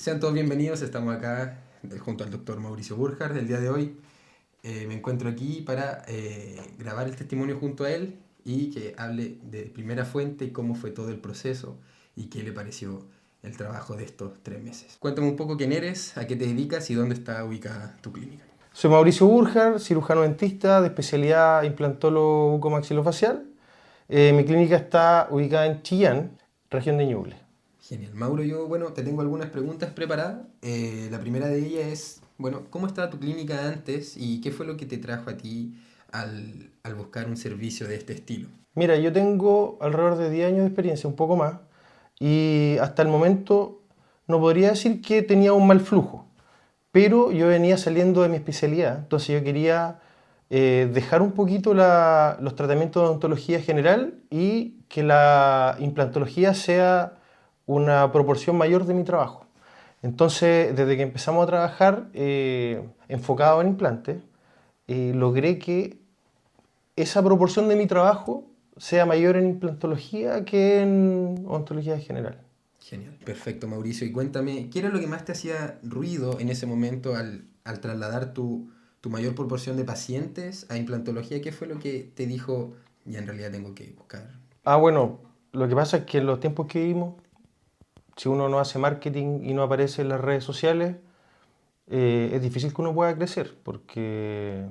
Sean todos bienvenidos, estamos acá junto al doctor Mauricio Burkhardt. El día de hoy me encuentro aquí para grabar el testimonio junto a él y que hable de primera fuente y cómo fue todo el proceso y qué le pareció el trabajo de estos 3 meses. Cuéntame un poco quién eres, a qué te dedicas y dónde está ubicada tu clínica. Soy Mauricio Burkhardt, cirujano dentista de especialidad implantólogo bucomaxilofacial. Mi clínica está ubicada en Chillán, región de Ñuble. Genial. Mauro, yo, te tengo algunas preguntas preparadas. La primera de ellas es, ¿cómo estaba tu clínica antes y qué fue lo que te trajo a ti al buscar un servicio de este estilo? Mira, yo tengo alrededor de 10 años de experiencia, un poco más, y hasta el momento no podría decir que tenía un mal flujo, pero yo venía saliendo de mi especialidad, entonces yo quería dejar un poquito los tratamientos de odontología general y que la implantología sea una proporción mayor de mi trabajo. Entonces, desde que empezamos a trabajar enfocado en implantes, logré que esa proporción de mi trabajo sea mayor en implantología que en odontología general. Genial. Perfecto, Mauricio. Y cuéntame, ¿qué era lo que más te hacía ruido en ese momento al trasladar tu mayor proporción de pacientes a implantología? ¿Qué fue lo que te dijo, ya en realidad tengo que buscar? Bueno, lo que pasa es que en los tiempos que vivimos, si uno no hace marketing y no aparece en las redes sociales, es difícil que uno pueda crecer porque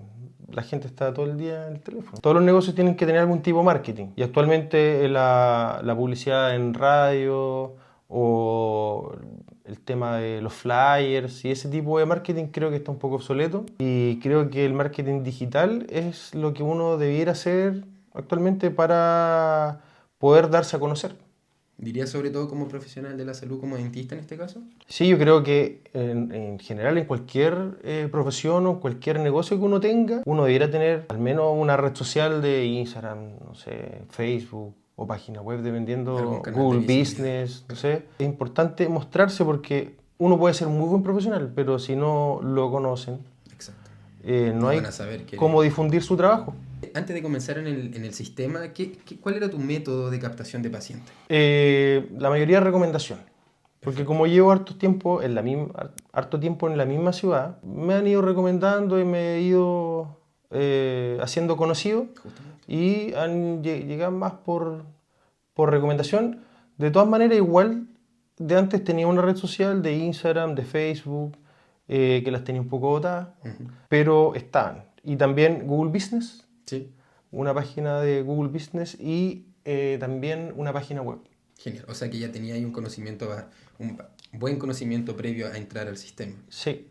la gente está todo el día en el teléfono. Todos los negocios tienen que tener algún tipo de marketing y actualmente la publicidad en radio o el tema de los flyers y ese tipo de marketing creo que está un poco obsoleto y creo que el marketing digital es lo que uno debiera hacer actualmente para poder darse a conocer. ¿Dirías sobre todo como profesional de la salud, como dentista en este caso? Sí, yo creo que en general en cualquier profesión o cualquier negocio que uno tenga, uno debiera tener al menos una red social de Instagram, no sé, Facebook o página web, Algún dependiendo, canal de Google visibilidad. Business, no sé. Es importante mostrarse porque uno puede ser muy buen profesional, pero si no lo conocen, Exacto. no No van hay a saber que cómo difundir su trabajo. Antes de comenzar en el sistema, ¿cuál era tu método de captación de pacientes? La mayoría de recomendaciones. Porque Perfecto. como llevo harto tiempo en la misma ciudad, me han ido recomendando y me he ido haciendo conocido Justamente. y han llegado más por recomendación. De todas maneras, igual de antes tenía una red social de Instagram, de Facebook, que las tenía un poco botadas, Ujú. pero estaban. Y también Google Business, Sí. una página de Google Business y también una página web. Genial. O sea que ya tenía ahí un buen conocimiento previo a entrar al sistema. Sí,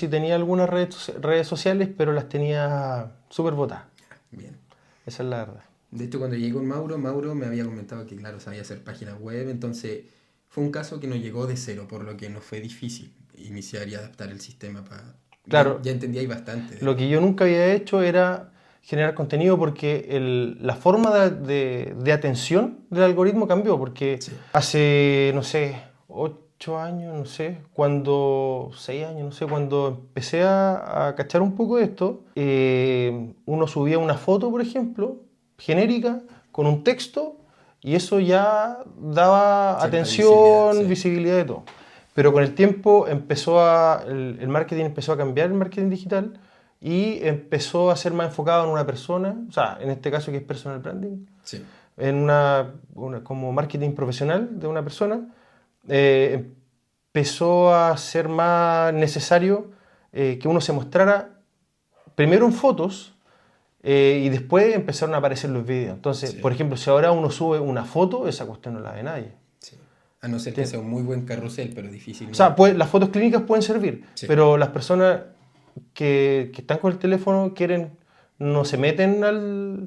tenía algunas redes sociales, pero las tenía súper botadas. Bien. Esa es la verdad. De hecho, cuando llegué con Mauro me había comentado que, claro, sabía hacer páginas web, entonces fue un caso que nos llegó de cero, por lo que nos fue difícil iniciar y adaptar el sistema para... Claro, Ya entendí ahí bastante lo que yo nunca había hecho era generar contenido porque la forma de atención del algoritmo cambió, porque Sí. hace, no sé, 8 años, no sé, 6 años, no sé, cuando empecé a cachar un poco de esto, uno subía una foto, por ejemplo, genérica, con un texto, y eso ya daba Cierta visibilidad, atención, sí. visibilidad de todo. Pero con el tiempo el marketing empezó a cambiar, el marketing digital, y empezó a ser más enfocado en una persona, o sea, en este caso que es personal branding, Sí. en como marketing profesional de una persona, empezó a ser más necesario que uno se mostrara primero en fotos y después empezaron a aparecer los vídeos. Entonces, Sí. por ejemplo, si ahora uno sube una foto, esa cuestión no la ve nadie. Sí. A no ser que sea un muy buen carrusel, pero O sea, difícilmente. las fotos clínicas pueden servir, Sí. pero las personas que están con el teléfono no se meten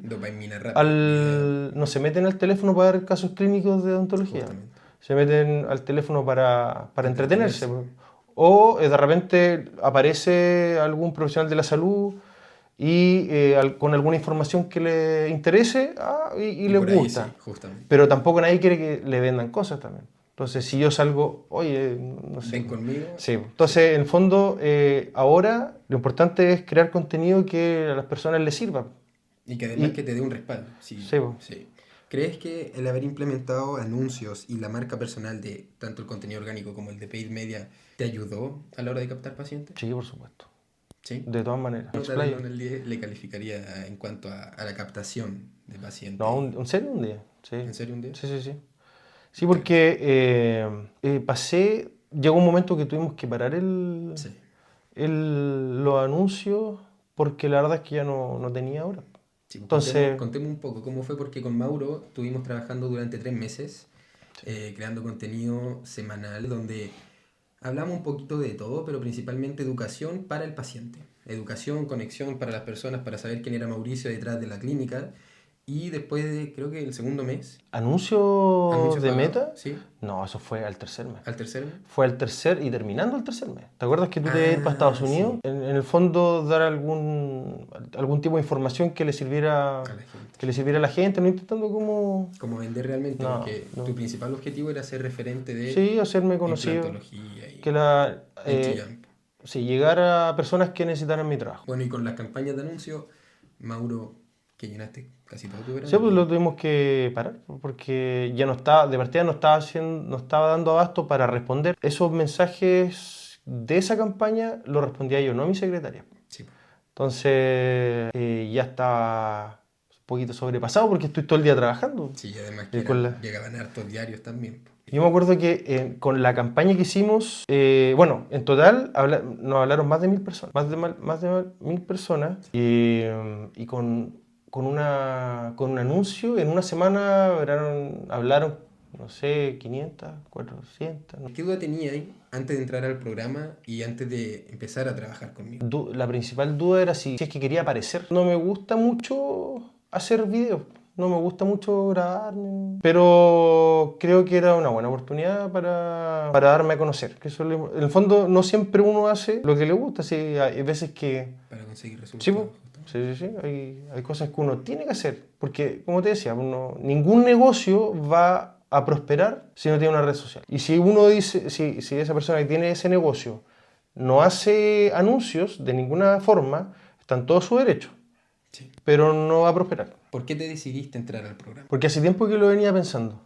Dopamina rápida, video, no se meten al teléfono para ver casos clínicos de odontología. justamente. Se meten al teléfono para entretenerse. Entretenerse. O de repente aparece algún profesional de la salud y con alguna información que le interese y Y les por ahí sí, gusta. justamente. Pero tampoco nadie quiere que le vendan cosas también. Entonces, si yo salgo, oye, no sé. Ven conmigo. Sí, Sí. entonces en el fondo ahora lo importante es crear contenido que a las personas les sirva. Y que además que Y te dé un respaldo. sí, Sí, sí. ¿Crees que el haber implementado anuncios y la marca personal de tanto el contenido orgánico como el de paid media ¿Te ayudó a la hora de captar pacientes? Sí, por supuesto. Sí. De todas maneras. ¿Qué nota del 1 al 10 le calificaría en cuanto a la captación de pacientes? No, ¿en serio? Un día. Sí. ¿En serio un 10? Sí, sí, sí. Sí, porque llegó un momento que tuvimos que parar Sí. los anuncios porque la verdad es que ya no tenía hora. Sí, pues Entonces, contemos un poco cómo fue, porque con Mauro estuvimos trabajando durante 3 meses, creando contenido semanal donde hablamos un poquito de todo, pero principalmente educación para el paciente. Educación, conexión para las personas, para saber quién era Mauricio detrás de la clínica. Y después de, creo que el segundo mes, ¿anuncios de pagados, Meta? ¿sí? No, eso fue al tercer mes. ¿Al tercer mes? Fue al tercer y terminando el tercer mes. ¿Te acuerdas que tú te ibas a ir para Estados Unidos? Sí. En el fondo, dar algún tipo de información que le sirviera A la gente. que le sirviera a la gente, no intentando como... Como vender realmente, No, porque no. tu principal objetivo era ser referente de Sí, hacerme conocido. implantología y Que en Chillán. sí, llegar a personas que necesitaran mi trabajo. Bueno, y con las campañas de anuncio, Mauro, que llenaste casi todo tu verano. Sí, pues lo tuvimos que parar porque ya no estaba, de partida no estaba dando abasto para responder. Esos mensajes de esa campaña los respondía yo, no mi secretaria. Sí. Entonces ya estaba un poquito sobrepasado porque estoy todo el día trabajando. Sí, y además que llegaban hartos diarios también. Yo me acuerdo que con la campaña que hicimos, bueno, en total nos hablaron más de 1000 personas, más de 1000 personas y con un anuncio, en una semana hablaron, no sé, 500, 400. ¿No? ¿Qué duda tenía ahí antes de entrar al programa y antes de empezar a trabajar conmigo? La principal duda era si es que quería aparecer. No me gusta mucho hacer videos, no me gusta mucho grabarme, pero creo que era una buena oportunidad para darme a conocer. Que eso en el fondo no siempre uno hace lo que le gusta, sí, hay veces que... Para conseguir resultados. Sí, sí, hay cosas que uno tiene que hacer, porque como te decía, ningún negocio va a prosperar si no tiene una red social. Y si uno dice, si esa persona que tiene ese negocio no hace anuncios de ninguna forma, está en todo su derecho, sí, pero no va a prosperar. ¿Por qué te decidiste entrar al programa? Porque hace tiempo que lo venía pensando,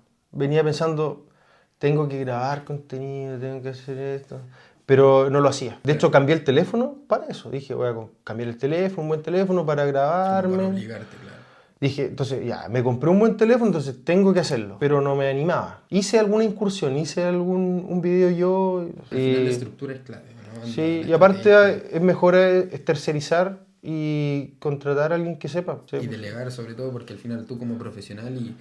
tengo que grabar contenido, tengo que hacer esto... Pero no lo hacía. De hecho, cambié el teléfono para eso. Dije, voy a cambiar el teléfono, un buen teléfono para grabarme. Para obligarte, claro. Dije, entonces ya, me compré un buen teléfono, entonces tengo que hacerlo. Pero no me animaba. Hice alguna incursión, hice un video yo. Al final la estructura es clave, ¿no? Sí, y aparte es mejor tercerizar y contratar a alguien que sepa. Sí, y delegar sobre todo, porque al final tú como profesional y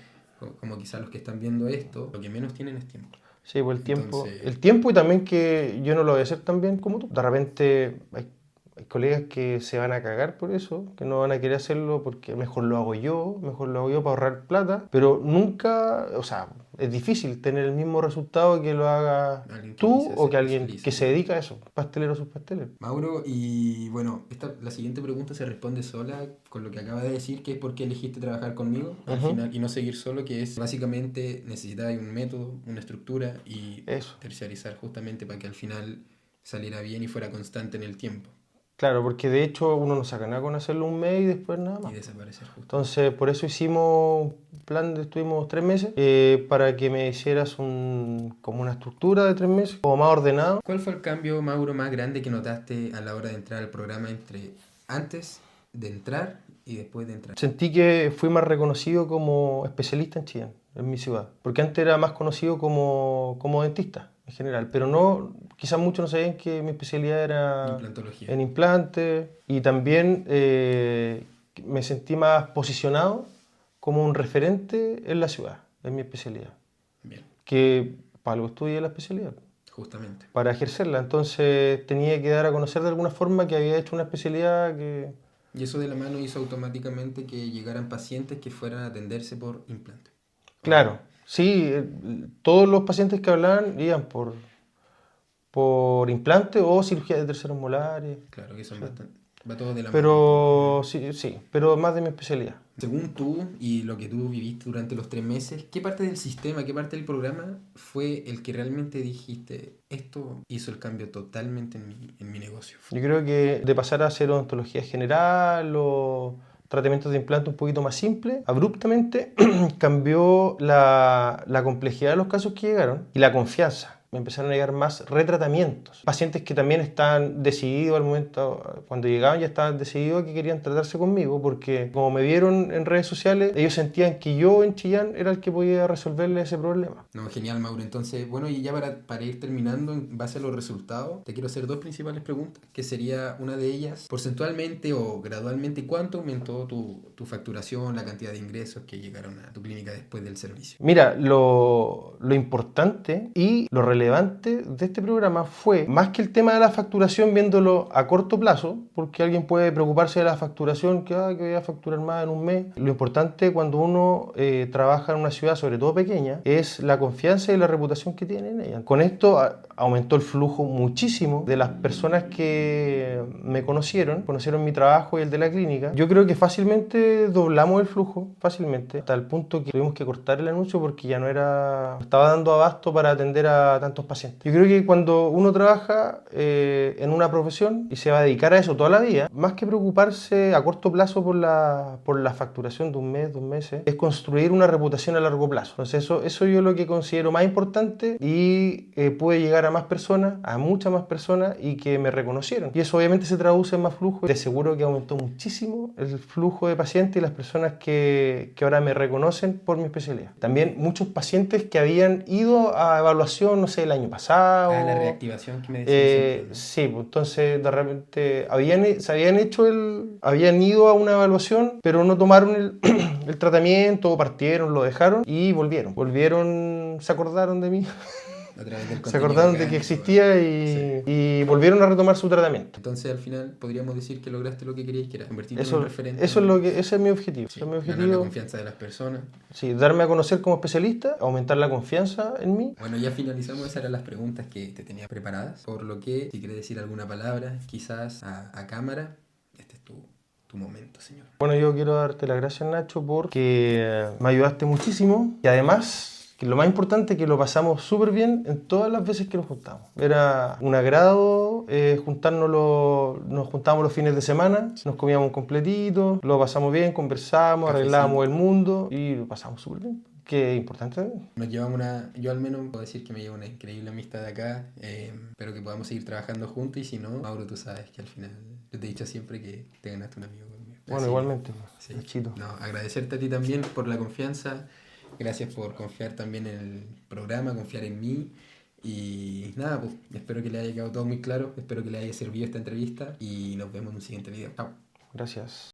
como quizás los que están viendo esto, lo que menos tienen es tiempo. Sí, pues el tiempo y también que yo no lo voy a hacer tan bien como tú. De repente hay colegas que se van a cagar por eso, que no van a querer hacerlo porque mejor lo hago yo para ahorrar plata, pero nunca, o sea, es difícil tener el mismo resultado que lo haga tú o que alguien que se dedica a eso, pastelero a sus pasteles. Mauro, y bueno, la siguiente pregunta se responde sola con lo que acaba de decir, que es por qué elegiste trabajar conmigo al final y no seguir solo, que es básicamente necesitar un método, una estructura y terciarizar justamente para que al final saliera bien y fuera constante en el tiempo. Claro, porque de hecho uno no saca nada con hacerlo un mes y después nada más. Y desaparecer justo. Entonces, por eso hicimos un plan, estuvimos 3 meses, para que me hicieras como una estructura de 3 meses, como más ordenado. ¿Cuál fue el cambio, Mauro, más grande que notaste a la hora de entrar al programa entre antes de entrar y después de entrar? Sentí que fui más reconocido como especialista en Chillán, en mi ciudad, porque antes era más conocido como dentista en general, pero no, quizás muchos no sabían que mi especialidad era implantología, en implantes, y también me sentí más posicionado como un referente en la ciudad, en mi especialidad. Bien. Que para algo estudié la especialidad. Justamente. Para ejercerla, entonces tenía que dar a conocer de alguna forma que había hecho una especialidad que... Y eso de la mano hizo automáticamente que llegaran pacientes que fueran a atenderse por implante. Claro, sí, todos los pacientes que hablaban iban por implante o cirugía de terceros molares. Claro, que son bastante... Va todo de la mano. Pero sí, pero más de mi especialidad. Según tú y lo que tú viviste durante los 3 meses, ¿qué parte del sistema, qué parte del programa fue el que realmente dijiste, esto hizo el cambio totalmente en mi negocio? Yo creo que de pasar a hacer odontología general o tratamientos de implante un poquito más simples, abruptamente cambió la complejidad de los casos que llegaron y la confianza. me empezaron a llegar más retratamientos. Pacientes que también estaban decididos al momento, cuando llegaban ya estaban decididos que querían tratarse conmigo, porque como me vieron en redes sociales, ellos sentían que yo en Chillán era el que podía resolverle ese problema. No, genial, Mauro. Entonces, bueno, y ya para ir terminando, en base a los resultados, te quiero hacer dos principales preguntas, que sería una de ellas, porcentualmente o gradualmente, ¿cuánto aumentó tu facturación, la cantidad de ingresos que llegaron a tu clínica después del servicio? Mira, lo importante y lo relevante de este programa fue, más que el tema de la facturación viéndolo a corto plazo, porque alguien puede preocuparse de la facturación, que voy a facturar más en un mes. Lo importante cuando uno trabaja en una ciudad, sobre todo pequeña, es la confianza y la reputación que tiene en ella. Con esto aumentó el flujo muchísimo de las personas que me conocieron mi trabajo y el de la clínica. Yo creo que fácilmente doblamos el flujo, fácilmente, hasta el punto que tuvimos que cortar el anuncio porque ya no estaba dando abasto para atender a tantos pacientes. Yo creo que cuando uno trabaja en una profesión y se va a dedicar a eso toda la vida, más que preocuparse a corto plazo por la facturación de un mes, 2 meses, es construir una reputación a largo plazo. Entonces eso yo lo que considero más importante y pude llegar a más personas, a muchas más personas y que me reconocieron. Y eso obviamente se traduce en más flujo. De seguro que aumentó muchísimo el flujo de pacientes y las personas que ahora me reconocen por mi especialidad. También muchos pacientes que habían ido a evaluación, no sé, el año pasado. Ah, la reactivación que me decías. Sí, pues entonces de repente habían ido a una evaluación, pero no tomaron el tratamiento, o partieron, lo dejaron y volvieron, se acordaron de mí. A través del Se acordaron de que existía y volvieron a retomar su tratamiento. Entonces, al final, podríamos decir que lograste lo que querías, que era convertirte en un referente. Ese es mi objetivo. Sí, ese es mi ganar la confianza de las personas. Sí, darme a conocer como especialista, aumentar la confianza en mí. Bueno, ya finalizamos. Esas eran las preguntas que te tenía preparadas. Por lo que, si quieres decir alguna palabra, quizás a cámara, este es tu momento, señor. Bueno, yo quiero darte las gracias, Nacho, porque me ayudaste muchísimo y además, que lo más importante es que lo pasamos súper bien en todas las veces que nos juntamos. Era un agrado nos juntábamos los fines de semana, nos comíamos un completito, lo pasamos bien, conversamos, arreglábamos el mundo y lo pasamos súper bien. Que es importante. Nos llevamos yo al menos puedo decir que me llevo una increíble amistad de acá. Espero que podamos seguir trabajando juntos y si no, Mauro, tú sabes que al final yo te he dicho siempre que te ganaste un amigo conmigo. Bueno, así, igualmente. Sí. Chito. No, agradecerte a ti también por la confianza. Gracias por confiar también en el programa, confiar en mí. Y nada, pues espero que le haya quedado todo muy claro. Espero que le haya servido esta entrevista y nos vemos en un siguiente video. Chao. Gracias.